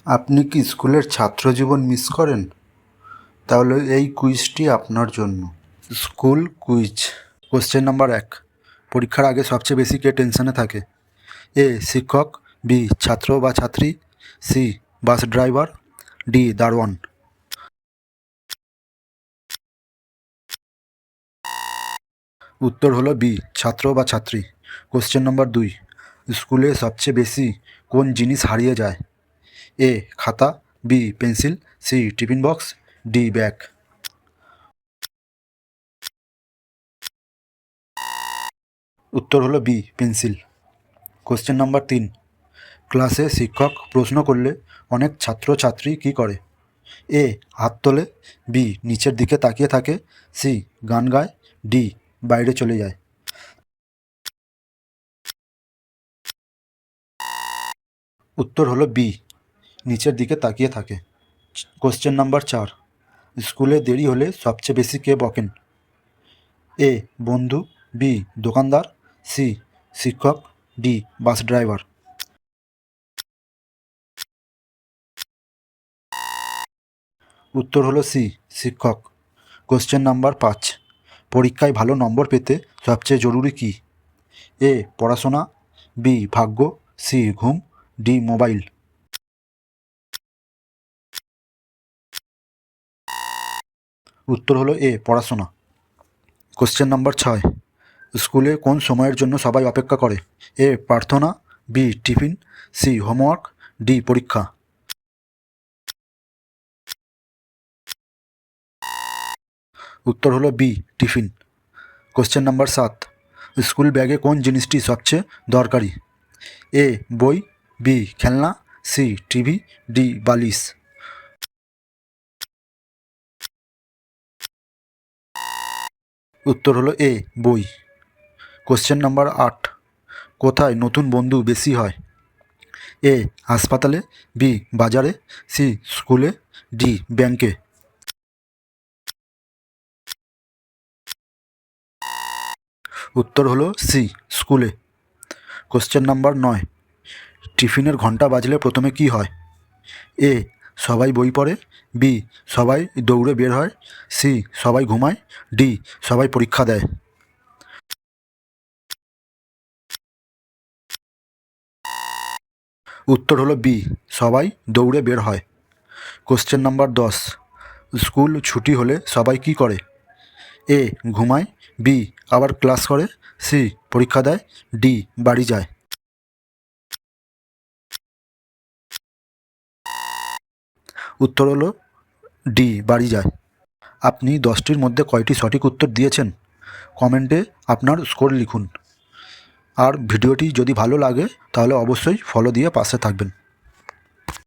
আপনি কি স্কুলের ছাত্রজীবন মিস করেন? তাহলে এই কুইজটি আপনার জন্য। School quiz. Question number 1। পরীক্ষার আগে সবচেয়ে বেশি কে টেনশনে থাকে? এ শিক্ষক, বি ছাত্র বা ছাত্রী, সি বাস ড্রাইভার, ডি দারোয়ান। উত্তর হলো বি ছাত্র বা ছাত্রী। Question number 2। স্কুলে সবচেয়ে বেশি কোন জিনিস হারিয়ে যায়? এ খাতা, B pencil, C tiffin box, D bag. উত্তর হলো বি পেন্সিল। Question number 3। ক্লাসে শিক্ষক প্রশ্ন করলে অনেক ছাত্রছাত্রী কী করে? এ হাত তোলে, বি নিচের দিকে তাকিয়ে থাকে, সি গান গায়, ডি বাইরে চলে যায়। উত্তর হলো বি নিচের দিকে তাকিয়ে থাকে। Question number 4। স্কুলে দেরি হলে সবচেয়ে বেশি কে বকেন? এ বন্ধু, বি দোকানদার, সি শিক্ষক, ডি বাস ড্রাইভার। উত্তর হলো সি শিক্ষক। Question number 5। পরীক্ষায় ভালো নম্বর পেতে সবচেয়ে জরুরি কী? এ পড়াশোনা, বি ভাগ্য, সি ঘুম, ডি মোবাইল। উত্তর হলো এ পড়াশোনা। Question number 6। স্কুলে কোন সময়ের জন্য সবাই অপেক্ষা করে? এ প্রার্থনা, B tiffin, C homework, D পরীক্ষা। উত্তর হলো B tiffin. Question number 7। School ব্যাগে কোন জিনিসটি সবচেয়ে দরকারি? এ বই, বি খেলনা, সি টিভি, ডি বালিশ। উত্তর হলো এ বই। Question number 8। কোথায় নতুন বন্ধু বেশি হয়? এ হাসপাতালে, বি বাজারে, সি স্কুলে, ডি ব্যাংকে। উত্তর হলো সি স্কুলে। Question number 9। টিফিনের ঘন্টা বাজলে প্রথমে কি হয়? এ সবাই বই পড়ে, বি সবাই দৌড়ে বের হয়, সি সবাই ঘুমায়, ডি সবাই পরীক্ষা দেয়। উত্তর হলো বি সবাই দৌড়ে বের হয়। Question number 10। স্কুল ছুটি হলে সবাই কি করে? এ ঘুমায়, বি আবার ক্লাস করে, সি পরীক্ষা দেয়, ডি বাড়ি যায়। উত্তর হলো ডি বাড়ি যায়। আপনি 10টির মধ্যে কয়টি সঠিক উত্তর দিয়েছেন? কমেন্টে আপনার স্কোর লিখুন। আর ভিডিওটি যদি ভালো লাগে তাহলে অবশ্যই ফলো দিয়ে পাশে থাকবেন।